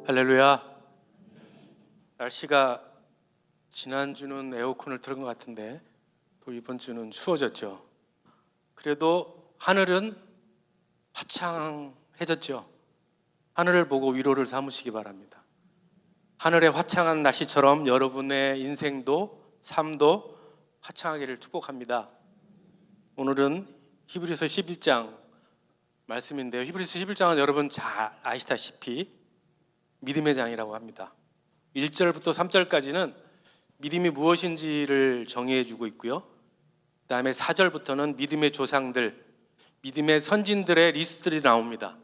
할렐루야. 날씨가 지난주는 에어컨을 틀은 것 같은데 또 이번 주는 추워졌죠. 그래도 하늘은 화창해졌죠. 하늘을 보고 위로를 삼으시기 바랍니다. 하늘의 화창한 날씨처럼 여러분의 인생도 삶도 화창하기를 축복합니다. 오늘은 히브리서 11장 말씀인데요. 히브리서 11장은 여러분 잘 아시다시피 믿음의 장이라고 합니다. 1절부터 3절까지는 믿음이 무엇인지를 정의해 주고 있고요. 그 다음에 4절부터는 믿음의 조상들, 믿음의 선진들의 리스트들이 나옵니다.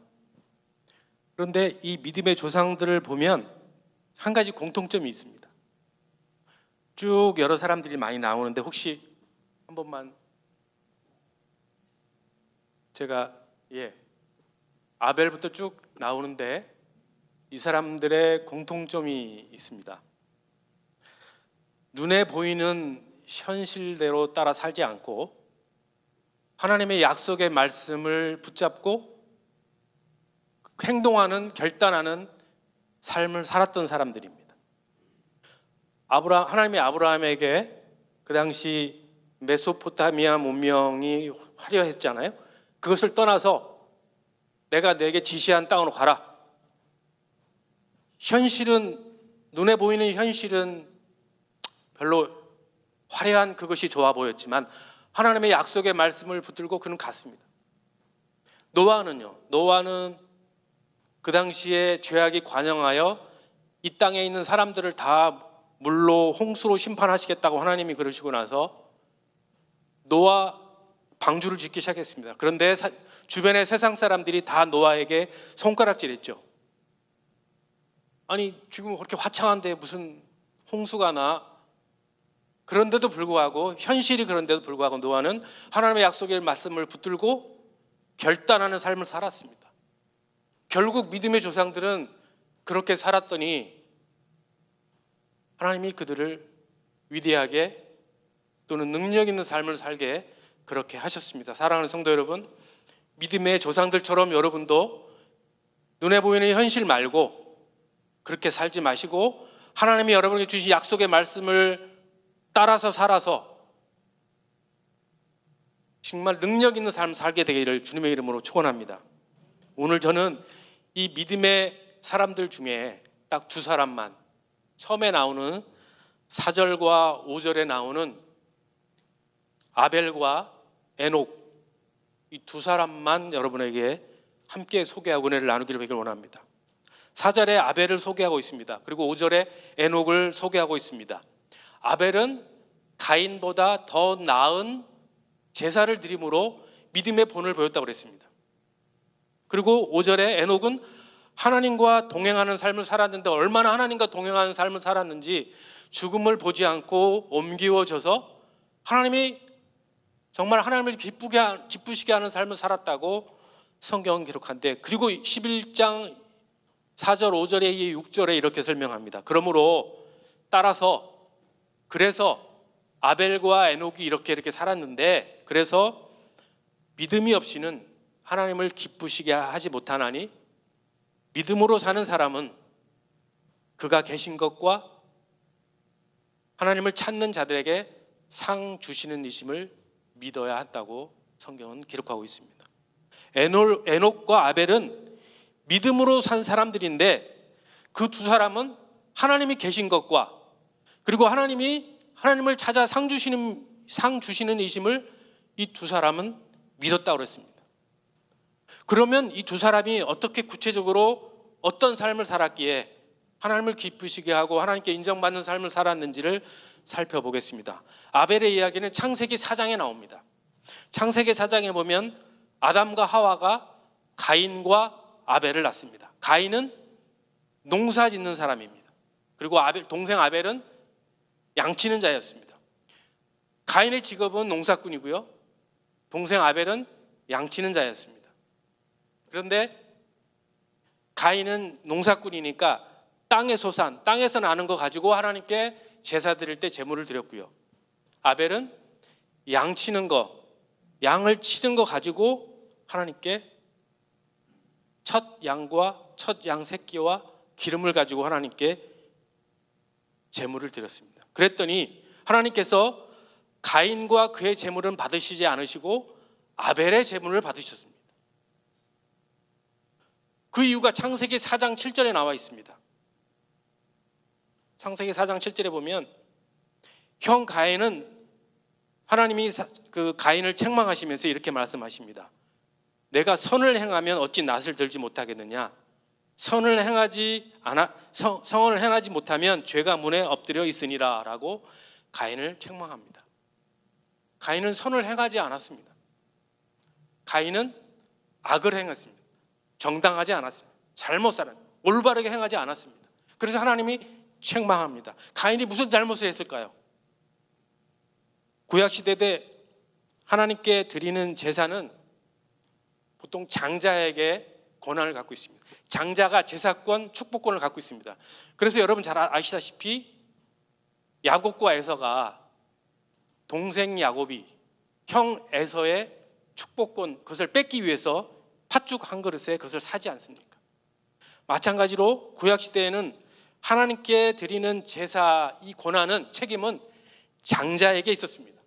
그런데 이 믿음의 조상들을 보면 한 가지 공통점이 있습니다. 쭉 여러 사람들이 많이 나오는데 혹시 한 번만 제가 아벨부터 쭉 나오는데 이 사람들의 공통점이 있습니다. 눈에 보이는 현실대로 따라 살지 않고 하나님의 약속의 말씀을 붙잡고 행동하는, 결단하는 삶을 살았던 사람들입니다. 하나님이 아브라함에게 그 당시 메소포타미아 문명이 화려했잖아요. 그것을 떠나서 내가 내게 지시한 땅으로 가라. 현실은, 눈에 보이는 현실은 별로 화려한 그것이 좋아 보였지만 하나님의 약속의 말씀을 붙들고 그는 갔습니다. 노아는 그 당시에 죄악이 관영하여 이 땅에 있는 사람들을 다 물로 홍수로 심판하시겠다고 하나님이 그러시고 나서 노아 방주를 짓기 시작했습니다. 그런데 주변의 세상 사람들이 다 노아에게 손가락질했죠. 아니 지금 그렇게 화창한데 무슨 홍수가 나? 그런데도 불구하고, 현실이 그런데도 불구하고 노아는 하나님의 약속의 말씀을 붙들고 결단하는 삶을 살았습니다. 결국 믿음의 조상들은 그렇게 살았더니 하나님이 그들을 위대하게 또는 능력 있는 삶을 살게 그렇게 하셨습니다. 사랑하는 성도 여러분, 믿음의 조상들처럼 여러분도 눈에 보이는 현실 말고 그렇게 살지 마시고 하나님이 여러분에게 주신 약속의 말씀을 따라서 살아서 정말 능력 있는 삶을 살게 되기를 주님의 이름으로 축원합니다. 오늘 저는 이 믿음의 사람들 중에 딱 두 사람만, 처음에 나오는 4절과 5절에 나오는 아벨과 에녹, 이 두 사람만 여러분에게 함께 소개하고 은혜를 나누기를 배기를 원합니다. 4절에 아벨을 소개하고 있습니다. 그리고 5절에 에녹을 소개하고 있습니다. 아벨은 가인보다 더 나은 제사를 드림으로 믿음의 본을 보였다고 그랬습니다. 그리고 5절에 에녹은 하나님과 동행하는 삶을 살았는데 얼마나 하나님과 동행하는 삶을 살았는지 죽음을 보지 않고 옮기워져서 하나님이 정말 하나님을 기쁘시게 하는 삶을 살았다고 성경은 기록한데, 그리고 11장 4절 5절에 6절에 이렇게 설명합니다. 그러므로 따라서 그래서 아벨과 에녹이 이렇게 살았는데, 그래서 믿음이 없이는 하나님을 기쁘시게 하지 못하나니 믿음으로 사는 사람은 그가 계신 것과 하나님을 찾는 자들에게 상 주시는 이심을 믿어야 한다고 성경은 기록하고 있습니다. 에녹과 아벨은 믿음으로 산 사람들인데 그 두 사람은 하나님이 계신 것과 그리고 하나님을 찾아 상 주시는 이심을 이 두 사람은 믿었다고 그랬습니다. 그러면 이 두 사람이 어떻게 구체적으로 어떤 삶을 살았기에 하나님을 기쁘시게 하고 하나님께 인정받는 삶을 살았는지를 살펴보겠습니다. 아벨의 이야기는 창세기 4장에 나옵니다. 창세기 4장에 보면 아담과 하와가 가인과 아벨을 낳습니다. 가인은 농사 짓는 사람입니다. 그리고 동생 아벨은 양치는 자였습니다. 가인의 직업은 농사꾼이고요, 동생 아벨은 양치는 자였습니다. 그런데 가인은 농사꾼이니까 땅의 소산, 땅에서 나는 거 가지고 하나님께 제사 드릴 때 제물을 드렸고요, 아벨은 양치는 거, 양을 치는 거 가지고 하나님께 첫 양과 첫 양 새끼와 기름을 가지고 하나님께 제물을 드렸습니다. 그랬더니 하나님께서 가인과 그의 제물은 받으시지 않으시고 아벨의 제물을 받으셨습니다. 그 이유가 창세기 4장 7절에 나와 있습니다. 창세기 4장 7절에 보면 형 가인은 하나님이 그 가인을 책망하시면서 이렇게 말씀하십니다. 내가 선을 행하면 어찌 낯을 들지 못하겠느냐? 성을 행하지 못하면 죄가 문에 엎드려 있으니라 라고 가인을 책망합니다. 가인은 선을 행하지 않았습니다. 가인은 악을 행했습니다. 정당하지 않았습니다. 잘못 살았습니다. 올바르게 행하지 않았습니다. 그래서 하나님이 책망합니다. 가인이 무슨 잘못을 했을까요? 구약시대 때 하나님께 드리는 제사는 보통 장자에게 권한을 갖고 있습니다. 장자가 제사권, 축복권을 갖고 있습니다. 그래서 여러분 잘 아시다시피 야곱과 에서가 동생 야곱이 형 에서의 축복권, 그것을 뺏기 위해서 팥죽 한 그릇에 그것을 사지 않습니까? 마찬가지로 구약시대에는 하나님께 드리는 제사, 이 권한은, 책임은 장자에게 있었습니다.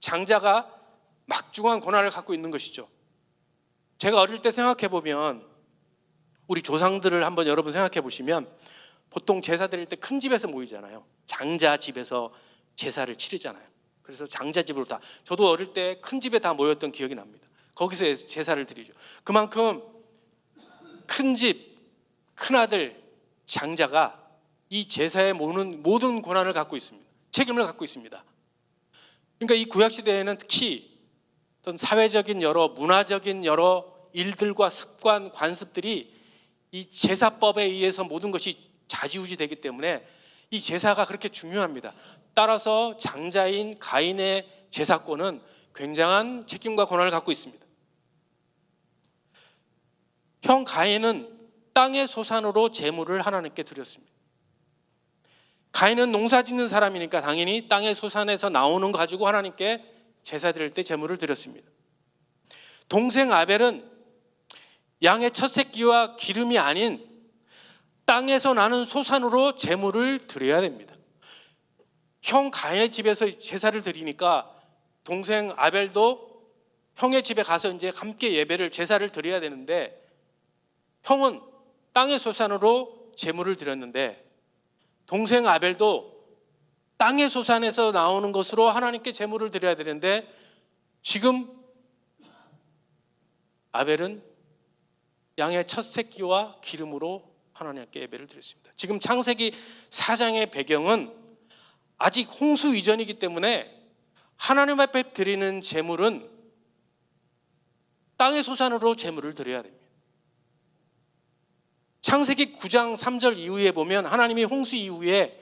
장자가 막중한 권한을 갖고 있는 것이죠. 제가 어릴 때 생각해 보면, 우리 조상들을 한번 여러분 생각해 보시면, 보통 제사 드릴 때 큰 집에서 모이잖아요. 장자 집에서 제사를 치르잖아요. 그래서 장자 집으로 다, 저도 어릴 때 큰 집에 다 모였던 기억이 납니다. 거기서 제사를 드리죠. 그만큼 큰 집, 큰 아들, 장자가 이 제사에 모든 권한을 갖고 있습니다. 책임을 갖고 있습니다. 그러니까 이 구약시대에는 특히 어떤 사회적인 여러 문화적인 여러 일들과 습관, 관습들이 이 제사법에 의해서 모든 것이 좌지우지되기 때문에 이 제사가 그렇게 중요합니다. 따라서 장자인 가인의 제사권은 굉장한 책임과 권한을 갖고 있습니다. 형 가인은 땅의 소산으로 제물을 하나님께 드렸습니다. 가인은 농사 짓는 사람이니까 당연히 땅의 소산에서 나오는 거 가지고 하나님께 제사 드릴 때 제물을 드렸습니다. 동생 아벨은 양의 첫 새끼와 기름이 아닌 땅에서 나는 소산으로 제물을 드려야 됩니다. 형 가인의 집에서 제사를 드리니까 동생 아벨도 형의 집에 가서 이제 함께 예배를, 제사를 드려야 되는데, 형은 땅의 소산으로 제물을 드렸는데 동생 아벨도 땅의 소산에서 나오는 것으로 하나님께 제물을 드려야 되는데, 지금 아벨은 양의 첫 새끼와 기름으로 하나님께 예배를 드렸습니다. 지금 창세기 4장의 배경은 아직 홍수 이전이기 때문에 하나님 앞에 드리는 제물은 땅의 소산으로 제물을 드려야 됩니다. 창세기 9장 3절 이후에 보면 하나님이 홍수 이후에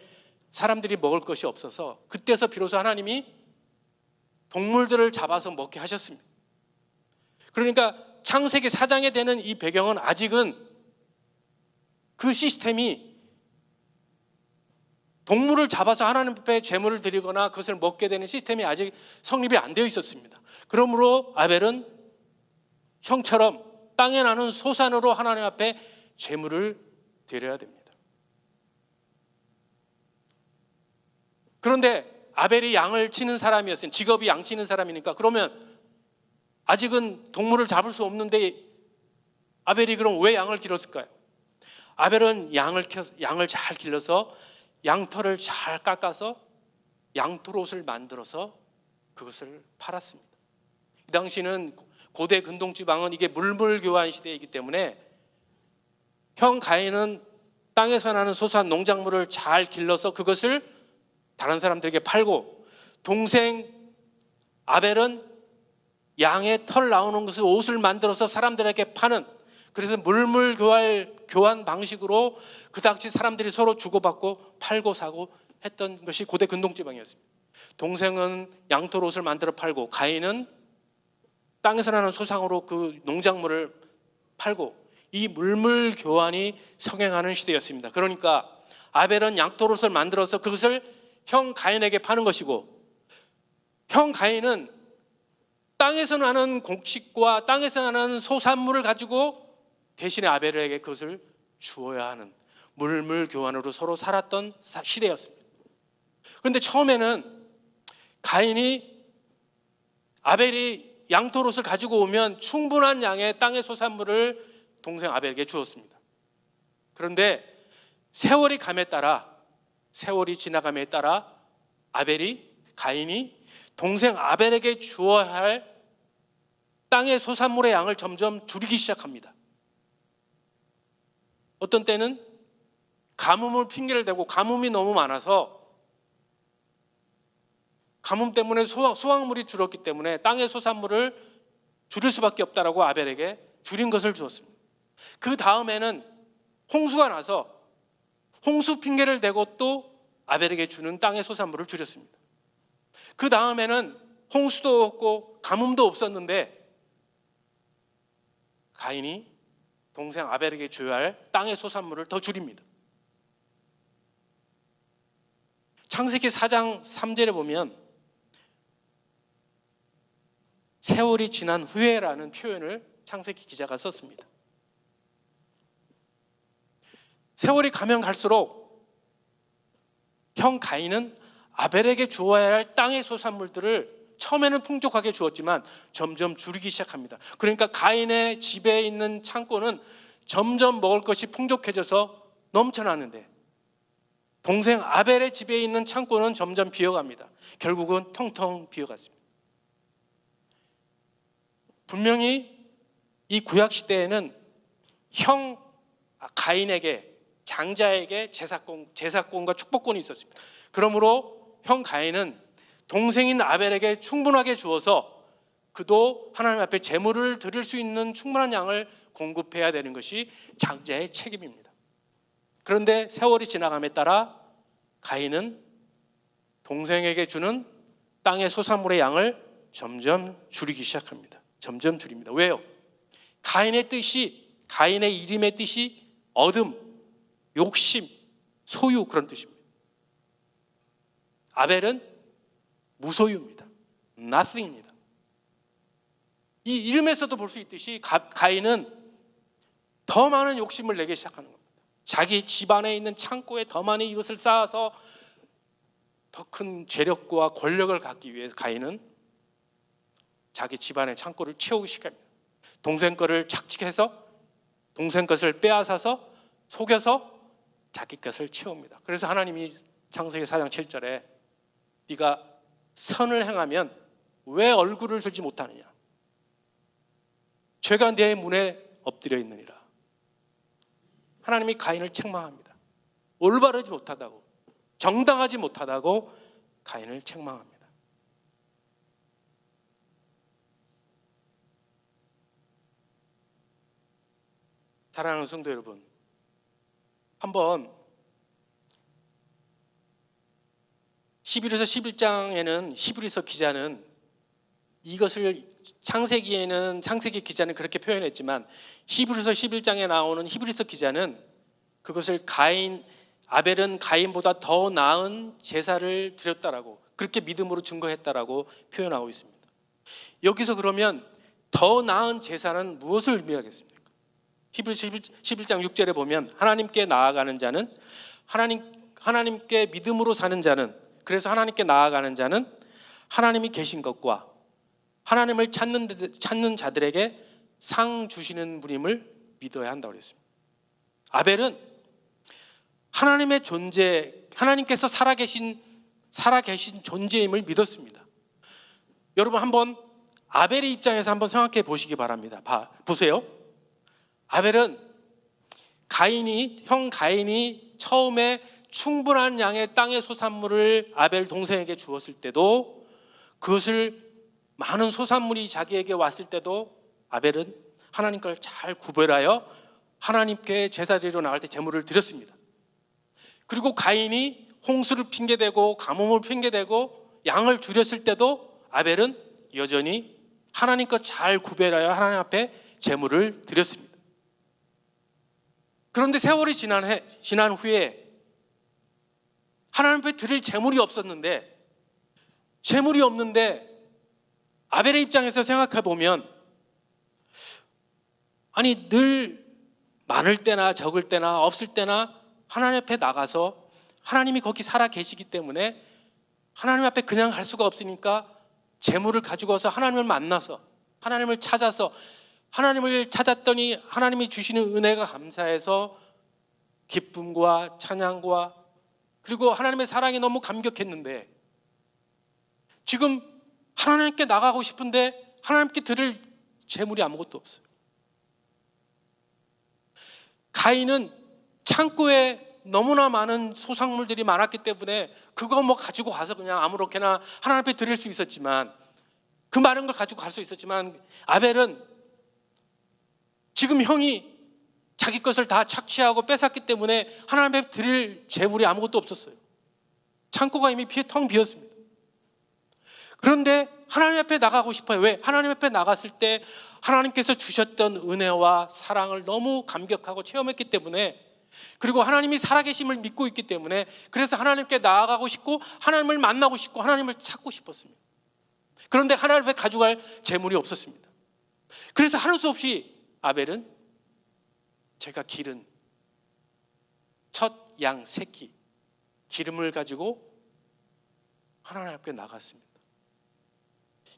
사람들이 먹을 것이 없어서 그때서 비로소 하나님이 동물들을 잡아서 먹게 하셨습니다. 그러니까 창세기 4장에 되는 이 배경은 아직은 그 시스템이 동물을 잡아서 하나님 앞에 제물을 드리거나 그것을 먹게 되는 시스템이 아직 성립이 안 되어 있었습니다. 그러므로 아벨은 형처럼 땅에 나는 소산으로 하나님 앞에 제물을 드려야 됩니다. 그런데 아벨이 양을 치는 사람이었으니, 직업이 양 치는 사람이니까, 그러면 아직은 동물을 잡을 수 없는데 아벨이 그럼 왜 양을 길렀을까요? 아벨은 양을 잘 길러서 양털을 잘 깎아서 양털옷을 만들어서 그것을 팔았습니다. 이 당시는 고대 근동지방은 이게 물물교환 시대이기 때문에 형 가인은 땅에서 나는 소소한 농작물을 잘 길러서 그것을 다른 사람들에게 팔고, 동생 아벨은 양의 털 나오는 것을 옷을 만들어서 사람들에게 파는, 그래서 물물교환 방식으로 그 당시 사람들이 서로 주고받고 팔고 사고 했던 것이 고대 근동지방이었습니다. 동생은 양털 옷을 만들어 팔고, 가인은 땅에서 나는 소상으로 그 농작물을 팔고, 이 물물교환이 성행하는 시대였습니다. 그러니까 아벨은 양털 옷을 만들어서 그것을 형 가인에게 파는 것이고, 형 가인은 땅에서 나는 곡식과 땅에서 나는 소산물을 가지고 대신에 아벨에게 그것을 주어야 하는, 물물 교환으로 서로 살았던 시대였습니다. 그런데 처음에는 가인이 아벨이 양털옷을 가지고 오면 충분한 양의 땅의 소산물을 동생 아벨에게 주었습니다. 그런데 세월이 지나감에 따라 가인이 동생 아벨에게 주어야 할 땅의 소산물의 양을 점점 줄이기 시작합니다. 어떤 때는 가뭄을 핑계를 대고 가뭄이 너무 많아서 가뭄 때문에 수확물이 줄었기 때문에 땅의 소산물을 줄일 수밖에 없다라고 아벨에게 줄인 것을 주었습니다. 그 다음에는 홍수가 나서 홍수 핑계를 대고 또 아벨에게 주는 땅의 소산물을 줄였습니다. 그 다음에는 홍수도 없고 가뭄도 없었는데 가인이 동생 아벨에게 줘야 할 땅의 소산물을 더 줄입니다. 창세기 4장 3절에 보면 세월이 지난 후에라는 표현을 창세기 기자가 썼습니다. 세월이 가면 갈수록 형 가인은 아벨에게 주어야 할 땅의 소산물들을 처음에는 풍족하게 주었지만 점점 줄이기 시작합니다. 그러니까 가인의 집에 있는 창고는 점점 먹을 것이 풍족해져서 넘쳐나는데 동생 아벨의 집에 있는 창고는 점점 비어갑니다. 결국은 텅텅 비어갔습니다. 분명히 이 구약 시대에는 형 가인에게 장자에게 제사권과 축복권이 있었습니다. 그러므로 형 가인은 동생인 아벨에게 충분하게 주어서 그도 하나님 앞에 제물을 드릴 수 있는 충분한 양을 공급해야 되는 것이 장자의 책임입니다. 그런데 세월이 지나감에 따라 가인은 동생에게 주는 땅의 소산물의 양을 점점 줄이기 시작합니다. 점점 줄입니다. 왜요? 가인의 이름의 뜻이 얻음, 욕심, 소유 그런 뜻입니다. 아벨은 무소유입니다. nothing입니다. 이 이름에서도 볼 수 있듯이 가인은 더 많은 욕심을 내기 시작하는 겁니다. 자기 집안에 있는 창고에 더 많이 이것을 쌓아서 더 큰 재력과 권력을 갖기 위해서 가인은 자기 집안의 창고를 채우기 시작합니다. 동생 거를 착취해서 동생 것을 빼앗아서 속여서 자기 것을 채웁니다. 그래서 하나님이 창세기 4장 7절에 네가 선을 행하면 왜 얼굴을 들지 못하느냐? 죄가 내 문에 엎드려 있느니라. 하나님이 가인을 책망합니다. 올바르지 못하다고, 정당하지 못하다고 가인을 책망합니다. 사랑하는 성도 여러분, 한번 11에서 11장에는 히브리서 기자는 이것을 창세기 기자는 그렇게 표현했지만 히브리서 11장에 나오는 히브리서 기자는 그것을 아벨은 가인보다 더 나은 제사를 드렸다라고 그렇게 믿음으로 증거했다라고 표현하고 있습니다. 여기서 그러면 더 나은 제사는 무엇을 의미하겠습니까? 히브리서 11장 6절에 보면 하나님께 나아가는 자는 하나님께 믿음으로 사는 자는 그래서 하나님께 나아가는 자는 하나님이 계신 것과 하나님을 찾는 자들에게 상 주시는 분임을 믿어야 한다고 그랬습니다. 아벨은 하나님의 존재, 하나님께서 살아계신 존재임을 믿었습니다. 여러분 한번 아벨의 입장에서 한번 생각해 보시기 바랍니다. 보세요. 아벨은 형 가인이 처음에 충분한 양의 땅의 소산물을 아벨 동생에게 주었을 때도 그것을 많은 소산물이 자기에게 왔을 때도 아벨은 하나님 걸 잘 구별하여 하나님께 제사드리러 나갈 때 제물을 드렸습니다. 그리고 가인이 홍수를 핑계대고 가뭄을 핑계대고 양을 줄였을 때도 아벨은 여전히 하나님 것 잘 구별하여 하나님 앞에 제물을 드렸습니다. 그런데 세월이 지난 후에 하나님 앞에 드릴 제물이 없는데 아벨의 입장에서 생각해 보면 아니 늘 많을 때나 적을 때나 없을 때나 하나님 앞에 나가서 하나님이 거기 살아 계시기 때문에 하나님 앞에 그냥 갈 수가 없으니까 재물을 가지고 와서 하나님을 만나서 하나님을 찾아서 하나님을 찾았더니 하나님이 주시는 은혜가 감사해서 기쁨과 찬양과 그리고 하나님의 사랑이 너무 감격했는데 지금 하나님께 나가고 싶은데 하나님께 드릴 재물이 아무것도 없어요. 가인은 창고에 너무나 많은 소상물들이 많았기 때문에 그거 뭐 가지고 가서 그냥 아무렇게나 하나님 앞에 드릴 수 있었지만 그 많은 걸 가지고 갈 수 있었지만 아벨은 지금 형이 자기 것을 다 착취하고 뺏었기 때문에 하나님 앞에 드릴 재물이 아무것도 없었어요. 창고가 이미 텅 비었습니다. 그런데 하나님 앞에 나가고 싶어요. 왜? 하나님 앞에 나갔을 때 하나님께서 주셨던 은혜와 사랑을 너무 감격하고 체험했기 때문에 그리고 하나님이 살아계심을 믿고 있기 때문에 그래서 하나님께 나아가고 싶고 하나님을 만나고 싶고 하나님을 찾고 싶었습니다. 그런데 하나님 앞에 가져갈 재물이 없었습니다. 그래서 하는 수 없이 아벨은 제가 기른 첫 양 새끼 기름을 가지고 하나님 앞에 나갔습니다.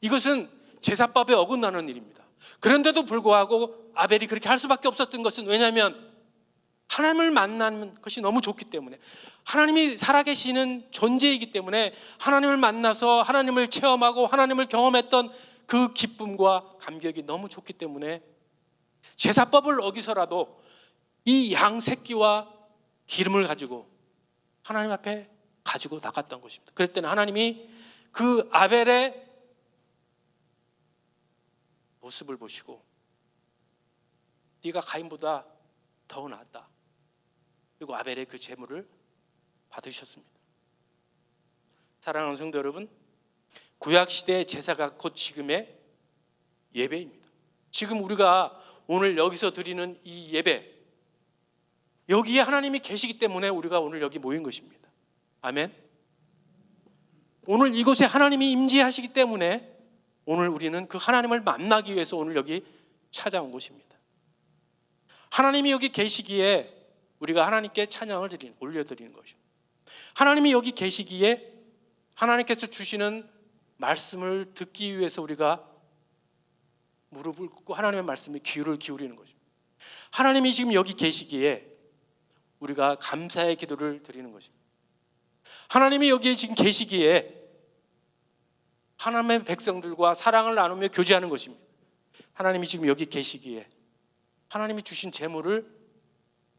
이것은 제사법에 어긋나는 일입니다. 그런데도 불구하고 아벨이 그렇게 할 수밖에 없었던 것은 왜냐하면 하나님을 만나는 것이 너무 좋기 때문에 하나님이 살아계시는 존재이기 때문에 하나님을 만나서 하나님을 체험하고 하나님을 경험했던 그 기쁨과 감격이 너무 좋기 때문에 제사법을 어기서라도 이 양 새끼와 기름을 가지고 하나님 앞에 가지고 나갔던 것입니다. 그랬더니 하나님이 그 아벨의 모습을 보시고 네가 가인보다 더 낫다. 그리고 아벨의 그 제물을 받으셨습니다. 사랑하는 성도 여러분, 구약시대의 제사가 곧 지금의 예배입니다. 지금 우리가 오늘 여기서 드리는 이 예배, 여기에 하나님이 계시기 때문에 우리가 오늘 여기 모인 것입니다. 아멘. 오늘 이곳에 하나님이 임재하시기 때문에 오늘 우리는 그 하나님을 만나기 위해서 오늘 여기 찾아온 것입니다. 하나님이 여기 계시기에 우리가 하나님께 찬양을 올려드리는 것이죠. 하나님이 여기 계시기에 하나님께서 주시는 말씀을 듣기 위해서 우리가 무릎을 꿇고 하나님의 말씀에 귀를 기울이는 것입니다. 하나님이 지금 여기 계시기에 우리가 감사의 기도를 드리는 것입니다. 하나님이 여기에 지금 계시기에 하나님의 백성들과 사랑을 나누며 교제하는 것입니다. 하나님이 지금 여기 계시기에 하나님이 주신 재물을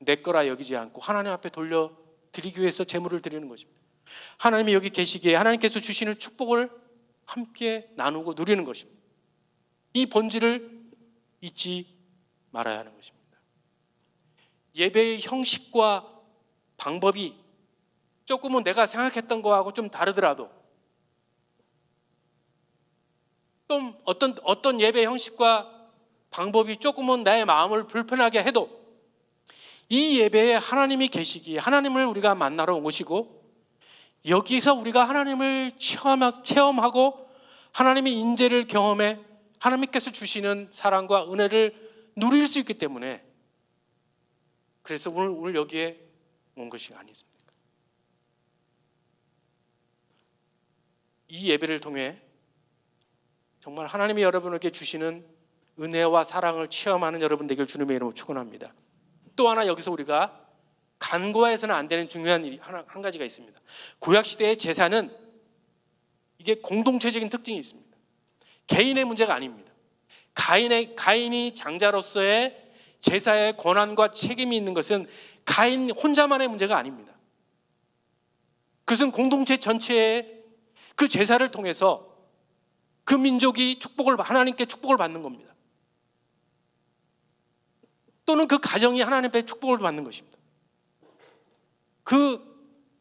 내 거라 여기지 않고 하나님 앞에 돌려드리기 위해서 재물을 드리는 것입니다. 하나님이 여기 계시기에 하나님께서 주시는 축복을 함께 나누고 누리는 것입니다. 이 본질을 잊지 말아야 하는 것입니다. 예배의 형식과 방법이 조금은 내가 생각했던 거하고 좀 다르더라도 또 어떤 예배 형식과 방법이 조금은 나의 마음을 불편하게 해도 이 예배에 하나님이 계시기에 하나님을 우리가 만나러 온 것이고 여기서 우리가 하나님을 체험하고 하나님의 인재를 경험해 하나님께서 주시는 사랑과 은혜를 누릴 수 있기 때문에 그래서 오늘 여기에 온 것이 아니겠습니까? 이 예배를 통해 정말 하나님이 여러분에게 주시는 은혜와 사랑을 체험하는 여러분 되길 주님의 이름으로 축원합니다. 또 하나 여기서 우리가 간과해서는 안 되는 중요한 일이 한 가지가 있습니다. 구약시대의 제사는 이게 공동체적인 특징이 있습니다. 개인의 문제가 아닙니다. 가인이 장자로서의 제사의 권한과 책임이 있는 것은 가인 혼자만의 문제가 아닙니다. 그것은 공동체 전체의 그 제사를 통해서 그 민족이 하나님께 축복을 받는 겁니다. 또는 그 가정이 하나님께 축복을 받는 것입니다. 그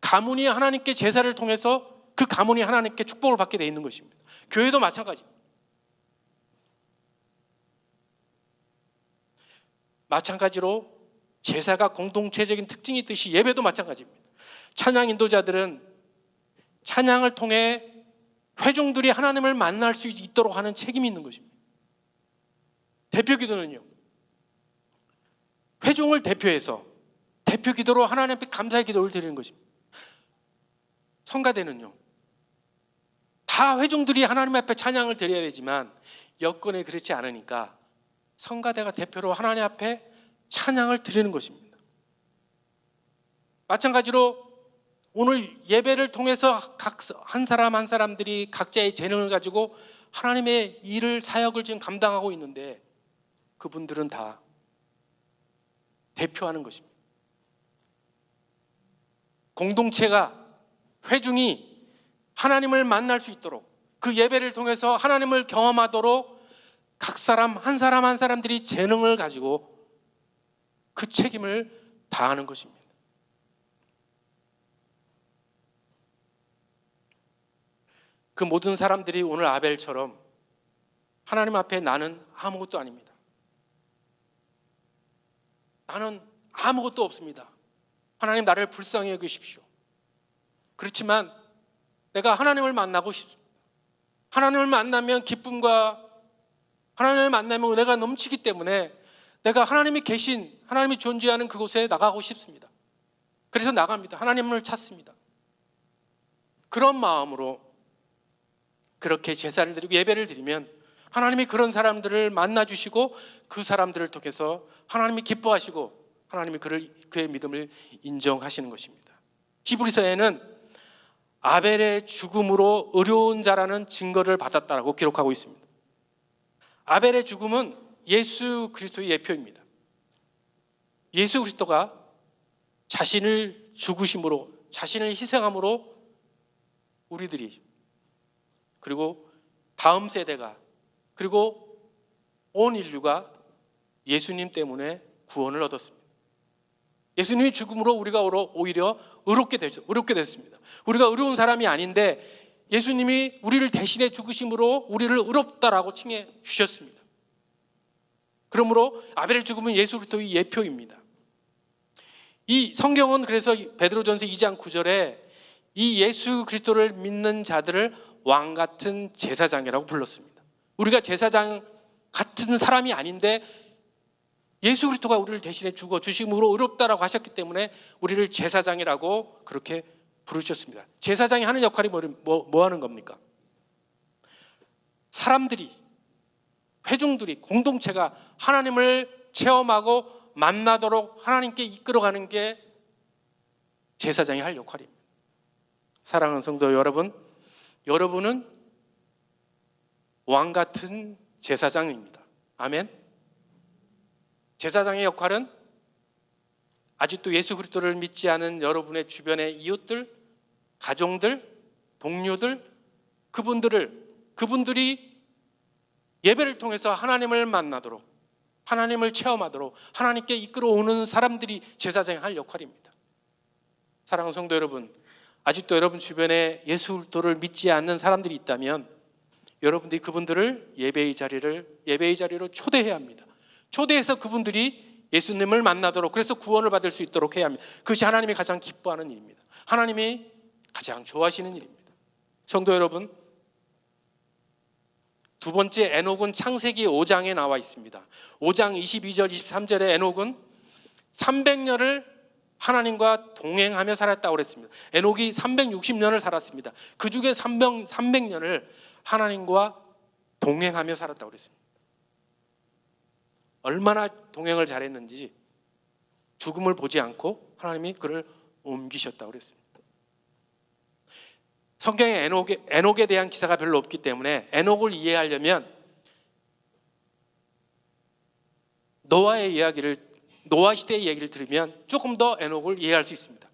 가문이 하나님께 제사를 통해서 그 가문이 하나님께 축복을 받게 되어 있는 것입니다. 교회도 마찬가지입니다. 마찬가지로 제사가 공동체적인 특징이 있듯이 예배도 마찬가지입니다. 찬양 인도자들은 찬양을 통해 회중들이 하나님을 만날 수 있도록 하는 책임이 있는 것입니다. 대표기도는요, 회중을 대표해서 대표 기도로 하나님 앞에 감사의 기도를 드리는 것입니다. 성가대는요, 다 회중들이 하나님 앞에 찬양을 드려야 되지만 여건이 그렇지 않으니까 성가대가 대표로 하나님 앞에 찬양을 드리는 것입니다. 마찬가지로 오늘 예배를 통해서 각 한 사람 한 사람들이 각자의 재능을 가지고 하나님의 일을, 사역을 지금 감당하고 있는데 그분들은 다 대표하는 것입니다. 공동체가, 회중이 하나님을 만날 수 있도록, 그 예배를 통해서 하나님을 경험하도록 각 사람 한 사람 한 사람들이 재능을 가지고 그 책임을 다하는 것입니다. 그 모든 사람들이 오늘 아벨처럼 하나님 앞에 나는 아무것도 아닙니다. 나는 아무것도 없습니다. 하나님 나를 불쌍히 여기십시오. 그렇지만 내가 하나님을 만나고 싶습니다. 하나님을 만나면 기쁨과 하나님을 만나면 은혜가 넘치기 때문에 내가 하나님이 계신, 하나님이 존재하는 그곳에 나가고 싶습니다. 그래서 나갑니다. 하나님을 찾습니다. 그런 마음으로 그렇게 제사를 드리고 예배를 드리면 하나님이 그런 사람들을 만나주시고 그 사람들을 통해서 하나님이 기뻐하시고 하나님이 그의 믿음을 인정하시는 것입니다. 히브리서에는 아벨의 죽음으로 의로운 자라는 증거를 받았다라고 기록하고 있습니다. 아벨의 죽음은 예수 그리스도의 예표입니다. 예수 그리스도가 자신을 죽으심으로, 자신을 희생함으로 우리들이, 그리고 다음 세대가, 그리고 온 인류가 예수님 때문에 구원을 얻었습니다. 예수님의 죽음으로 우리가 오히려 의롭게 됐습니다. 우리가 의로운 사람이 아닌데 예수님이 우리를 대신해 죽으심으로 우리를 의롭다라고 칭해 주셨습니다. 그러므로 아벨의 죽음은 예수 그리스도의 예표입니다. 이 성경은 그래서 베드로전서 2장 9절에 이 예수 그리스도를 믿는 자들을 왕 같은 제사장이라고 불렀습니다. 우리가 제사장 같은 사람이 아닌데 예수 그리스도가 우리를 대신해 죽어 주심으로 의롭다라고 하셨기 때문에 우리를 제사장이라고 그렇게 부르셨습니다. 제사장이 하는 역할이 뭐 하는 겁니까? 사람들이, 회중들이, 공동체가 하나님을 체험하고 만나도록 하나님께 이끌어가는 게 제사장이 할 역할입니다. 사랑하는 성도 여러분, 여러분은 왕 같은 제사장입니다. 아멘. 제사장의 역할은 아직도 예수 그리스도를 믿지 않은 여러분의 주변의 이웃들, 가족들, 동료들, 그분들이 예배를 통해서 하나님을 만나도록, 하나님을 체험하도록 하나님께 이끌어오는 사람들이 제사장이 할 역할입니다. 사랑하는 성도 여러분, 아직도 여러분 주변에 예수 그리스도를 믿지 않는 사람들이 있다면 여러분들이 그분들을 예배의 자리로 초대해야 합니다. 초대해서 그분들이 예수님을 만나도록, 그래서 구원을 받을 수 있도록 해야 합니다. 그것이 하나님이 가장 기뻐하는 일입니다. 하나님이 가장 좋아하시는 일입니다. 성도 여러분, 두 번째 에녹은 창세기 5장에 나와 있습니다. 5장 22절 23절에 에녹은 300년을 하나님과 동행하며 살았다고 그랬습니다. 에녹이 360년을 살았습니다. 그 중에 300년을 하나님과 동행하며 살았다고 그랬습니다. 얼마나 동행을 잘했는지 죽음을 보지 않고 하나님이 그를 옮기셨다고 그랬습니다. 성경에 에녹에 대한 기사가 별로 없기 때문에 에녹을 이해하려면 노아 시대의 얘기를 들으면 조금 더 에녹을 이해할 수 있습니다.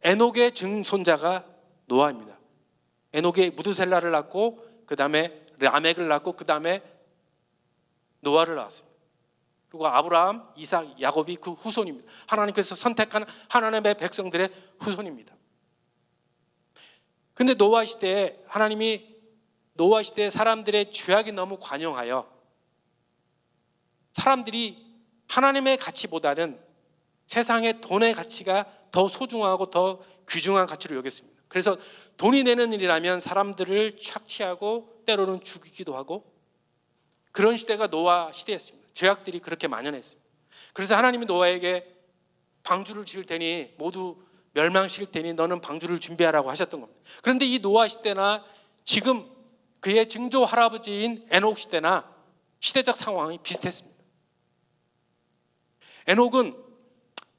에녹의 증손자가 노아입니다. 에녹이 무드셀라를 낳고 그 다음에 라멕을 낳고 그 다음에 노아를 낳았습니다. 그리고 아브라함, 이삭, 야곱이 그 후손입니다. 하나님께서 선택한 하나님의 백성들의 후손입니다. 근데 노아 시대에 사람들의 죄악이 너무 관영하여 사람들이 하나님의 가치보다는 세상의 돈의 가치가 더 소중하고 더 귀중한 가치로 여겼습니다. 그래서 돈이 내는 일이라면 사람들을 착취하고 때로는 죽이기도 하고 그런 시대가 노아 시대였습니다. 죄악들이 그렇게 만연했습니다. 그래서 하나님이 노아에게 방주를 지을 테니 모두 멸망시킬 테니 너는 방주를 준비하라고 하셨던 겁니다. 그런데 이 노아 시대나 지금 그의 증조 할아버지인 에녹 시대나 시대적 상황이 비슷했습니다. 에녹은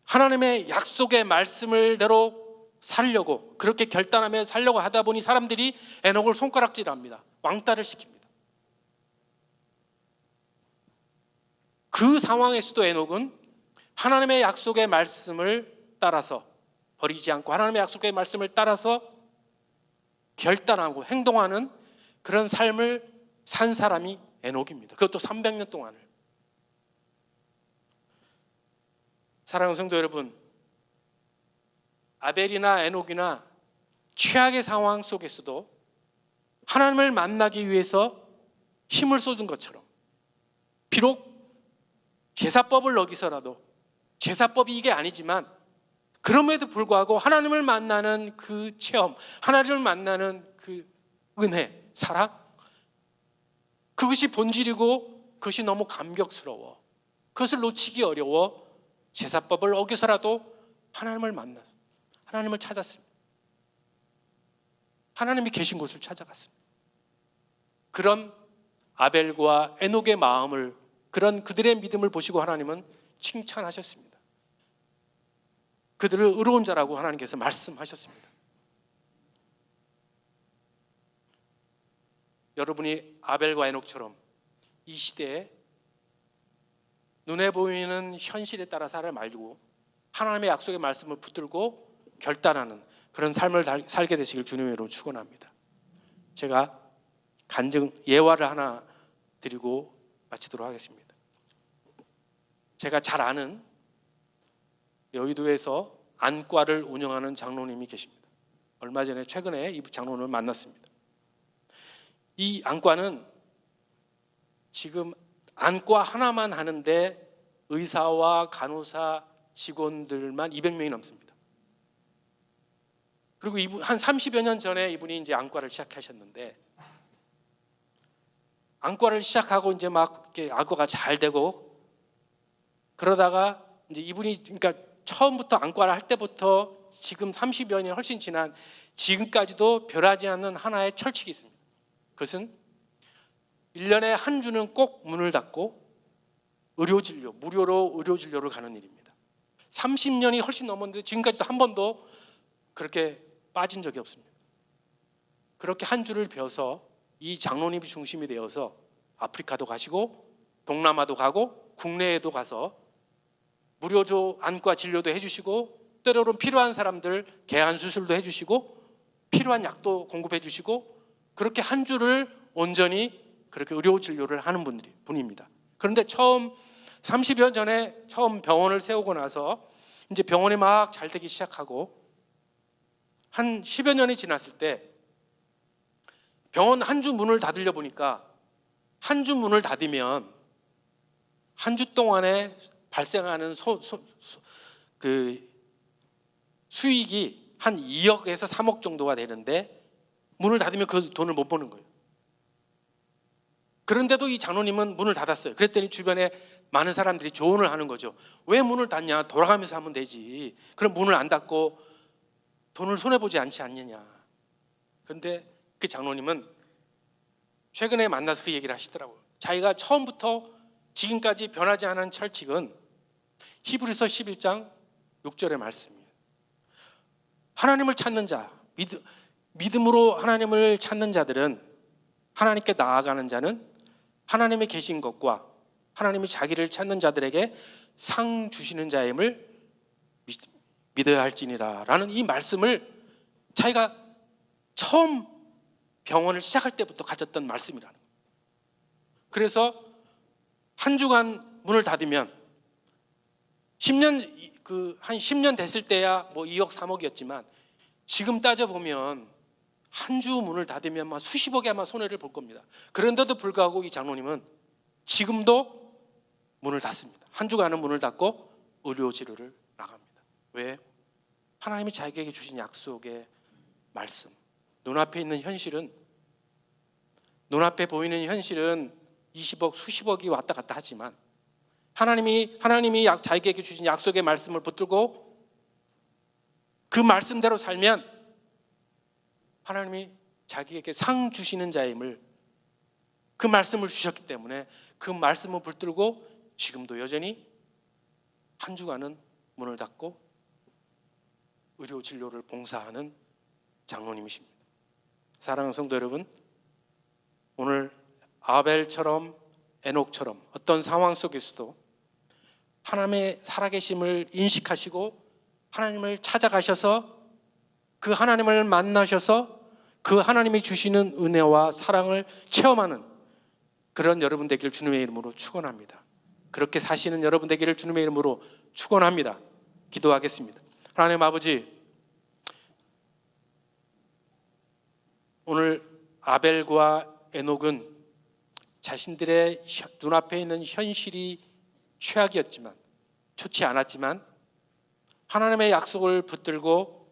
하나님의 약속의 말씀을대로 살려고 그렇게 결단하며 살려고 하다 보니 사람들이 에녹을 손가락질합니다. 왕따를 시킵니다. 그 상황에서도 에녹은 하나님의 약속의 말씀을 따라서 버리지 않고 하나님의 약속의 말씀을 따라서 결단하고 행동하는 그런 삶을 산 사람이 에녹입니다. 그것도 300년 동안을. 사랑하는 성도 여러분, 아벨이나 에녹이나 최악의 상황 속에서도 하나님을 만나기 위해서 힘을 쏟은 것처럼 비록 제사법을 어기서라도 제사법이 이게 아니지만 그럼에도 불구하고 하나님을 만나는 그 체험, 하나님을 만나는 그 은혜, 사랑, 그것이 본질이고 그것이 너무 감격스러워. 그것을 놓치기 어려워 제사법을 어겨서라도 하나님을 만났습니다. 하나님을 찾았습니다. 하나님이 계신 곳을 찾아갔습니다. 그런 아벨과 에녹의 마음을, 그런 그들의 믿음을 보시고 하나님은 칭찬하셨습니다. 그들을 의로운 자라고 하나님께서 말씀하셨습니다. 여러분이 아벨과 에녹처럼 이 시대에 눈에 보이는 현실에 따라 살아 말고 하나님의 약속의 말씀을 붙들고 결단하는 그런 삶을 살게 되시길 주님으로 축원합니다. 제가 간증 예화를 하나 드리고 마치도록 하겠습니다. 제가 잘 아는 여의도에서 안과를 운영하는 장로님이 계십니다. 얼마 전에 최근에 이 장로님을 만났습니다. 이 안과는 지금 안과 하나만 하는데 의사와 간호사 직원들만 200명이 넘습니다. 그리고 이분 한 30여 년 전에 이분이 이제 안과를 시작하셨는데 안과를 시작하고 이제 막 이렇게 안과가 잘 되고 그러다가 이제 이분이 그러니까 처음부터 안과를 할 때부터 지금 30여 년이 훨씬 지난 지금까지도 변하지 않는 하나의 철칙이 있습니다. 그것은 1년에 한 주는 꼭 문을 닫고 의료진료, 무료로 의료진료를 가는 일입니다. 30년이 훨씬 넘었는데 지금까지도 한 번도 그렇게 빠진 적이 없습니다. 그렇게 한 주를 벼서 이 장로님이 중심이 되어서 아프리카도 가시고 동남아도 가고 국내에도 가서 무료로 안과 진료도 해주시고 때로는 필요한 사람들 개안 수술도 해주시고 필요한 약도 공급해 주시고 그렇게 한 주를 온전히 그렇게 의료 진료를 하는 분입니다. 그런데 처음 30여 년 전에 처음 병원을 세우고 나서 이제 병원이 막 잘 되기 시작하고 한 10여 년이 지났을 때 병원 한 주 문을 닫으려 보니까 한 주 문을 닫으면 한 주 동안에 발생하는 그 수익이 한 2억에서 3억 정도가 되는데 문을 닫으면 그 돈을 못 버는 거예요. 그런데도 이 장로님은 문을 닫았어요. 그랬더니 주변에 많은 사람들이 조언을 하는 거죠. 왜 문을 닫냐? 돌아가면서 하면 되지. 그럼 문을 안 닫고 돈을 손해보지 않지 않느냐. 그런데 그 장로님은 최근에 만나서 그 얘기를 하시더라고요. 자기가 처음부터 지금까지 변하지 않은 철칙은 히브리서 11장 6절의 말씀이에요. 하나님을 찾는 자, 믿음으로 하나님을 찾는 자들은, 하나님께 나아가는 자는 하나님의 계신 것과 하나님이 자기를 찾는 자들에게 상 주시는 자임을 믿어야 할지니라 라는 이 말씀을 자기가 처음 병원을 시작할 때부터 가졌던 말씀이라는 거예요. 그래서 한 주간 문을 닫으면 10년 한 10년 됐을 때야 뭐 2억 3억이었지만 지금 따져보면 한 주 문을 닫으면 막 수십억의 아마 손해를 볼 겁니다. 그런데도 불구하고 이 장로님은 지금도 문을 닫습니다. 한 주간은 문을 닫고 의료 치료를 나갑니다. 왜? 하나님이 자기에게 주신 약속의 말씀. 눈앞에 있는 현실은, 눈앞에 보이는 현실은 20억 수십억이 왔다 갔다 하지만 하나님이 자기에게 주신 약속의 말씀을 붙들고 그 말씀대로 살면 하나님이 자기에게 상 주시는 자임을, 그 말씀을 주셨기 때문에 그 말씀을 붙들고 지금도 여전히 한 주간은 문을 닫고 의료 진료를 봉사하는 장로님이십니다. 사랑하는 성도 여러분, 오늘 아벨처럼 에녹처럼 어떤 상황 속에서도 하나님의 살아계심을 인식하시고 하나님을 찾아가셔서 그 하나님을 만나셔서 그 하나님이 주시는 은혜와 사랑을 체험하는 그런 여러분 되기를 주님의 이름으로 축원합니다. 그렇게 사시는 여러분 되기를 주님의 이름으로 축원합니다. 기도하겠습니다. 하나님 아버지, 오늘 아벨과 에녹은 자신들의 눈앞에 있는 현실이 최악이었지만, 좋지 않았지만 하나님의 약속을 붙들고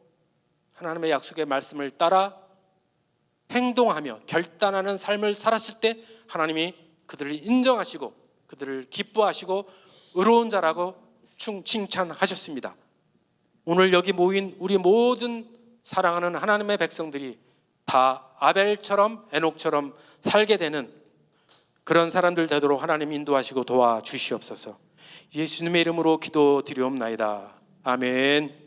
하나님의 약속의 말씀을 따라 행동하며 결단하는 삶을 살았을 때 하나님이 그들을 인정하시고 그들을 기뻐하시고 의로운 자라고 칭찬하셨습니다. 오늘 여기 모인 우리 모든 사랑하는 하나님의 백성들이 다 아벨처럼 에녹처럼 살게 되는 그런 사람들 되도록 하나님 인도하시고 도와주시옵소서. 예수님의 이름으로 기도드리옵나이다. 아멘.